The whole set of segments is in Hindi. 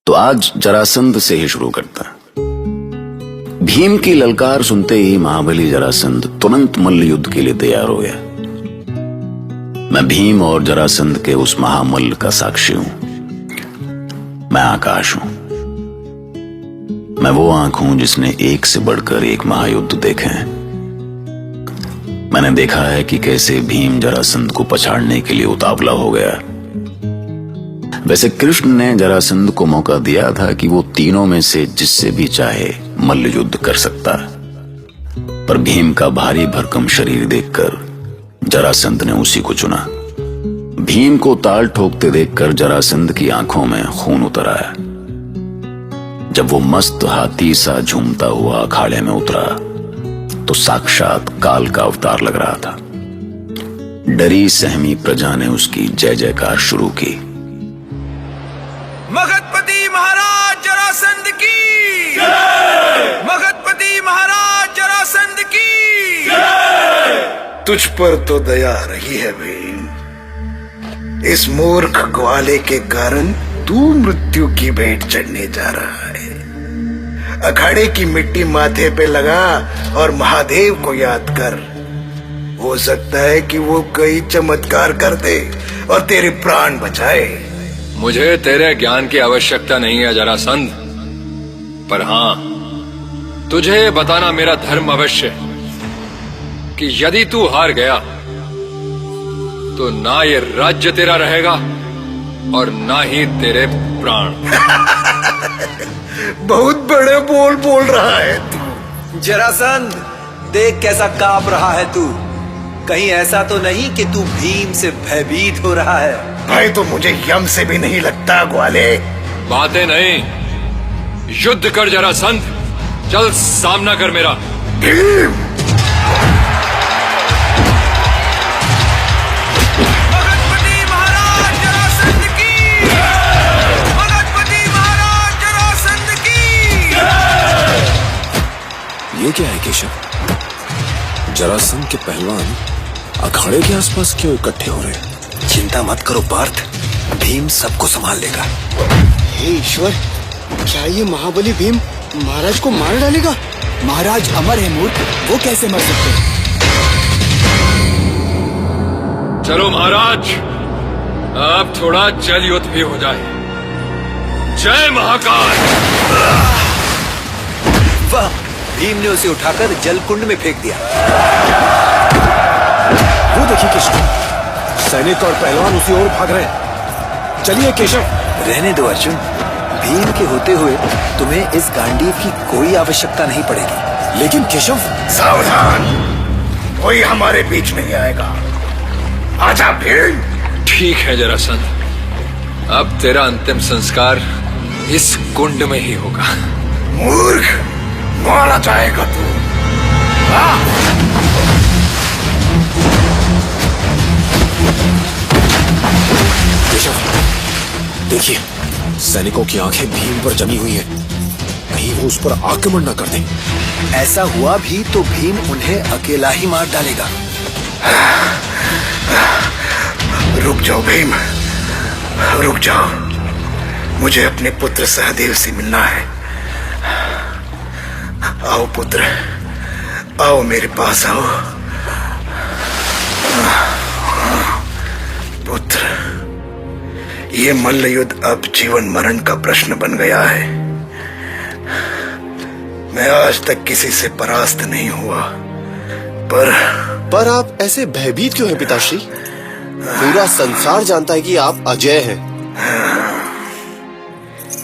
तो आज जरासंध से ही शुरू करता है। भीम की ललकार सुनते ही महाबली जरासंध तुरंत मल्ल युद्ध के लिए तैयार हो गया। मैं भीम और जरासंध के उस महामल्ल का साक्षी हूं। मैं आकाश हूं। मैं वो आंख हूं जिसने एक से बढ़कर एक महायुद्ध देखे हैं। मैंने देखा है कि कैसे भीम जरासंध को पछाड़ने के लिए उतावला हो गया। वैसे कृष्ण ने जरासंध को मौका दिया था कि वो तीनों में से जिससे भी चाहे मल्ल युद्ध कर सकता है, पर भीम का भारी भरकम शरीर देखकर जरासंध ने उसी को चुना। भीम को ताल ठोकते देखकर जरासंध की आंखों में खून उतर आया। जब वो मस्त हाथी सा झूमता हुआ अखाड़े में उतरा तो साक्षात काल का अवतार लग रहा था। डरी सहमी प्रजा ने उसकी जय जयकार शुरू की। मगधपति महाराज जरासंध की जय! मगधपति महाराज जरासंध की जय! तुझ पर तो दया रही है भीम। इस मूर्ख ग्वाले के कारण तू मृत्यु की भेंट चढ़ने जा रहा है। अखाड़े की मिट्टी माथे पे लगा और महादेव को याद कर। हो सकता है कि वो कई चमत्कार कर दे और तेरे प्राण बचाए। मुझे तेरे ज्ञान की आवश्यकता नहीं है जरासंध, पर हां, तुझे बताना मेरा धर्म अवश्य है कि यदि तू हार गया तो ना ये राज्य तेरा रहेगा और ना ही तेरे प्राण। बहुत बड़े बोल बोल रहा है तू। जरासंध, देख कैसा कांप रहा है तू। कहीं ऐसा तो नहीं कि तू भीम से भयभीत हो रहा है? भाई तो मुझे यम से भी नहीं लगता ग्वाले। बातें नहीं, युद्ध कर जरासंध। चल सामना कर मेरा। भीम! मगधपति महाराज जरासंध की जय! मगधपति महाराज जरासंध की जय! ये क्या है केशव? जरासंध के पहलवान अखाड़े के आसपास क्यों इकट्ठे हो रहे हैं? चिंता मत करो पार्थ, भीम सबको संभाल लेगा। हे ईश्वर, क्या ये महाबली भीम महाराज को मार डालेगा? महाराज अमर है मूर्ख, वो कैसे मर सकते हैं? चलो महाराज, अब थोड़ा जल युद्ध भी हो जाए। जय महाकाल! वाह! भीम ने उसे उठाकर जल कुंड में फेंक दिया। वो देखिए केशव, सैनिक और पहलवान उसी ओर भाग रहे हैं। चलिए केशव। रहने दो अर्जुन, भीम के होते हुए तुम्हें इस गांडीव की कोई आवश्यकता नहीं पड़ेगी। लेकिन केशव, सावधान, कोई हमारे बीच नहीं आएगा। आजा भीम। ठीक है जरासंध, अब तेरा अंतिम संस्कार इस कुंड में ही होगा। मूर्ख, मारा जाएगा तू। केशव देखिए, सैनिकों की आंखें भीम पर जमी हुई हैं। कहीं वो उस पर आक्रमण न कर दें। ऐसा हुआ भी तो भीम उन्हें अकेला ही मार डालेगा। रुक जाओ भीम, रुक जाओ। मुझे अपने पुत्र सहदेव से मिलना है। आओ पुत्र, आओ मेरे पास आओ। पुत्र, ये मल्ल युद्ध अब जीवन मरण का प्रश्न बन गया है। मैं आज तक किसी से परास्त नहीं हुआ, पर आप ऐसे भयभीत क्यों हैं पिताश्री? पूरा संसार जानता है कि आप अजय हैं।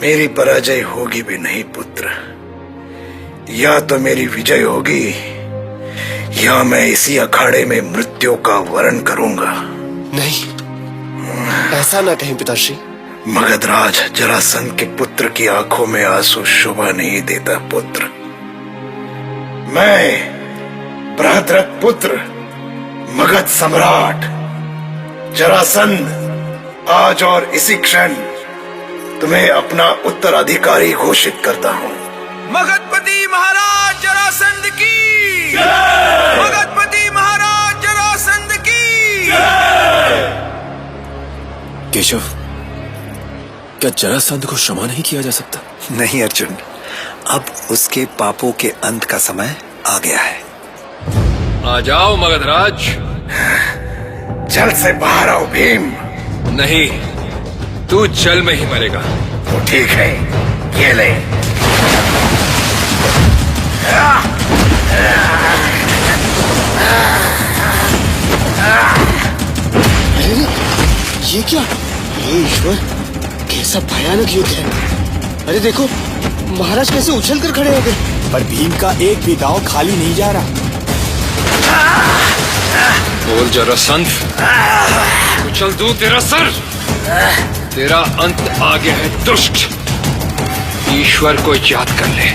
मेरी पराजय होगी भी नहीं पुत्र। या तो मेरी विजय होगी या मैं इसी अखाड़े में मृत्यु का वरण करूंगा। नहीं, ऐसा ना कहें पिताश्री। मगधराज जरासंध के पुत्र की आंखों में आंसू शोभा नहीं देता पुत्र। मैं बृहद्रथ पुत्र, मगध सम्राट जरासंध आज और इसी क्षण तुम्हें अपना उत्तराधिकारी घोषित करता हूं। मगधपति महाराज जरासंध की जय! मगधपति महाराज जरासंध की जय! केशव, क्या जरासंध को क्षमा नहीं किया जा सकता? नहीं अर्जुन, अब उसके पापों के अंत का समय आ गया है। आ जाओ मगधराज। जल से बाहर आओ भीम। नहीं, तू जल में ही मरेगा। तो ठीक है, ये ले। अरे ये क्या? हे ईश्वर, कैसा भयानक युद्ध है। अरे देखो, महाराज कैसे उछल कर खड़े हो गए। पर भीम का एक भी दांव खाली नहीं जा रहा। बोल जरासंध, उछल दूं तेरा सर। तेरा अंत आ गया है दुष्ट। ईश्वर को याद कर ले।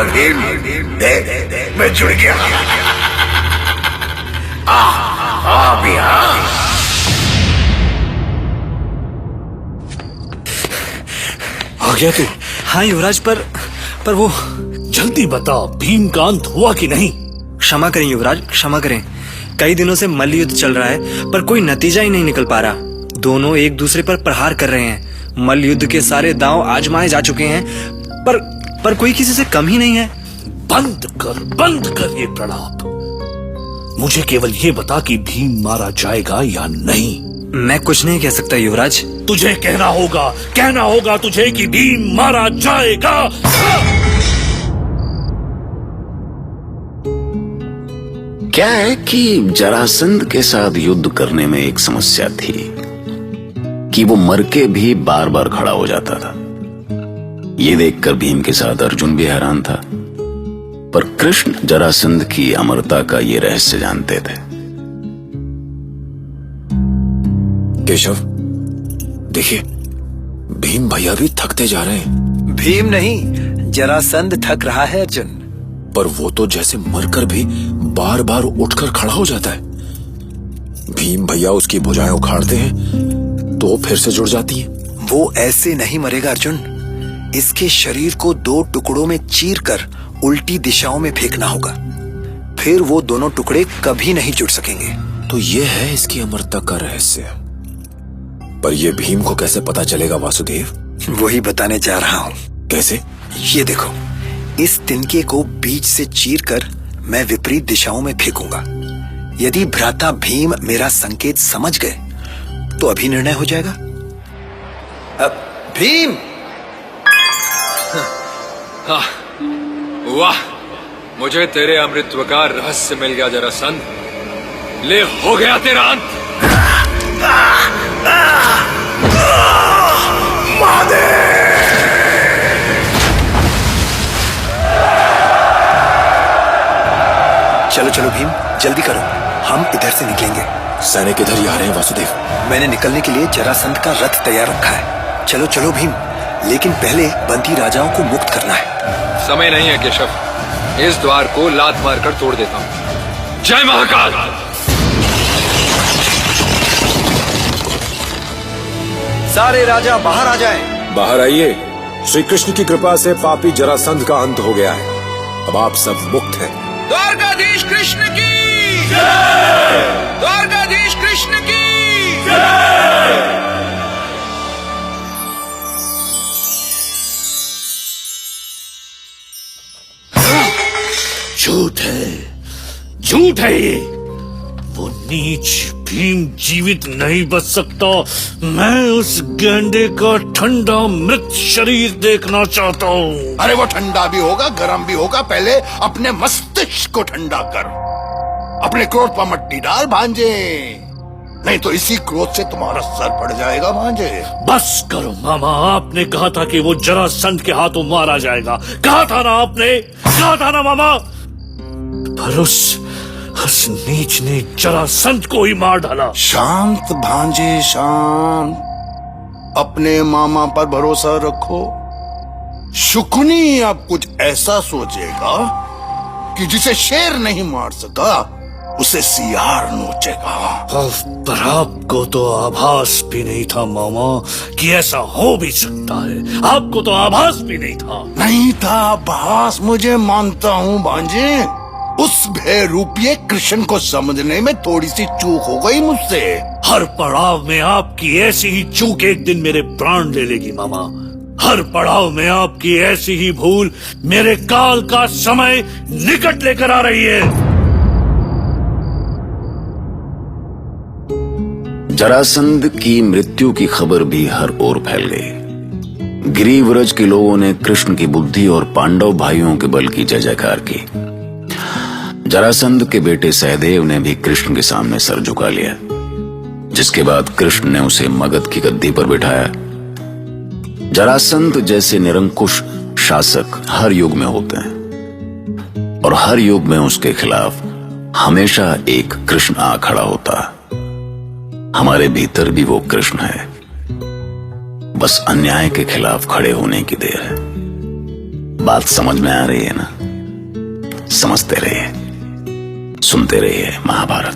भीम, देख, मैं जुड़ गया। भी आ गया तू? हाँ युवराज, पर वो। जल्दी बता, भीम का अंत हुआ कि नहीं? क्षमा करें युवराज, क्षमा करें। कई दिनों से मल्ल युद्ध चल रहा है, पर कोई नतीजा ही नहीं निकल पा रहा। दोनों एक दूसरे पर प्रहार कर रहे हैं। मल्ल युद्ध के सारे दांव आजमाए जा चुके हैं, पर कोई किसी से कम ही नहीं है। बंद कर ये प्रलाप। मुझे केवल ये बता कि भीम मारा जाएगा या नहीं। मैं कुछ नहीं कह सकता युवराज। तुझे कहना होगा तुझे कि भीम मारा जाएगा। क्या है कि जरासंध के साथ युद्ध करने में एक समस्या थी कि वो मर के भी बार बार खड़ा हो जाता था। ये देखकर भीम के साथ अर्जुन भी हैरान था, पर कृष्ण जरासंध की अमरता का ये रहस्य जानते थे। केशव, देखिए, भीम भैया भी थकते जा रहे हैं। भीम नहीं, जरासंध थक रहा है अर्जुन। पर वो तो जैसे मरकर भी बार बार उठकर खड़ा हो जाता है। भीम भैया उसकी भुजाएं उखाड़ते हैं तो फिर से जुड़ जाती है। वो ऐसे नहीं मरेगा अर्जुन। इसके शरीर को 2 टुकड़ों में चीरकर उल्टी दिशाओं में फेंकना होगा, फिर वो दोनों टुकड़े कभी नहीं जुड़ सकेंगे। तो ये है इसकी अमरता का रहस्य। पर ये भीम को कैसे पता चलेगा वासुदेव? वही बताने जा रहा हूँ। कैसे? ये देखो, इस तिनके को बीच से चीरकर मैं विपरीत दिशाओं में फेंकूंगा। यदि भ्राता भीम मेरा संकेत समझ गए तो अभी निर्णय हो जाएगा। अब भीम! वाह, मुझे तेरे अमृत्व का रहस्य मिल गया जरासंध। ले, हो गया तेरा अंत। चलो चलो भीम, जल्दी करो, हम इधर से निकलेंगे। सैनिक इधर ही आ रहे हैं वासुदेव। मैंने निकलने के लिए जरासंध का रथ तैयार रखा है। चलो चलो भीम, लेकिन पहले बंदी राजाओं को मुक्त करना है। समय नहीं है केशव, इस द्वार को लात मारकर तोड़ देता हूं। जय महाकाल! सारे राजा बाहर आ जाएं। बाहर आइए। श्री कृष्ण की कृपा से पापी जरासंध का अंत हो गया है। अब आप सब मुक्त हैं। द्वारकाधीश कृष्ण की जय! द्वारकाधीश कृष्ण की जय! झूठ है ये। वो नीच भीम जीवित नहीं बच सकता। मैं उस गेंडे का ठंडा मृत शरीर देखना चाहता हूँ। अरे वो ठंडा भी होगा, गर्म भी होगा। पहले अपने मस्तिष्क को ठंडा कर। अपने क्रोध पर मट्टी डाल भांजे, नहीं तो इसी क्रोध से तुम्हारा सर पड़ जाएगा भांजे। बस करो मामा, आपने कहा था कि वो जरासंध के हाथों मारा जाएगा। कहा था ना आपने, कहा था ना मामा। पर उस नीच ने जरासंध को ही मार डाला। शांत भांजे, शांत। अपने मामा पर भरोसा रखो। शुकुनी अब कुछ ऐसा सोचेगा कि जिसे शेर नहीं मार सका उसे सियार नोचेगा। पर आपको तो आभास भी नहीं था मामा कि ऐसा हो भी सकता है। आपको तो आभास भी नहीं था। नहीं था आभास, मुझे मानता हूँ भांजे। उस भय रूपी कृष्ण को समझने में थोड़ी सी चूक हो गई मुझसे। हर पड़ाव में आपकी ऐसी ही चूक एक दिन मेरे प्राण ले लेगी मामा। हर पड़ाव में आपकी ऐसी ही भूल मेरे काल का समय निकट लेकर आ रही है। जरासंध की मृत्यु की खबर भी हर ओर फैल गई। गिरिव्रज के लोगों ने कृष्ण की बुद्धि और पांडव भाइयों के बल की जय जयकार की। जरासंध के बेटे सहदेव ने भी कृष्ण के सामने सर झुका लिया, जिसके बाद कृष्ण ने उसे मगध की गद्दी पर बिठाया। जरासंध जैसे निरंकुश शासक हर युग में होते हैं और हर युग में उसके खिलाफ हमेशा एक कृष्ण आ खड़ा होता। हमारे भीतर भी वो कृष्ण है, बस अन्याय के खिलाफ खड़े होने की देर है। बात समझ में आ रही है ना? समझते रहिए, सुनते रहिए महाभारत।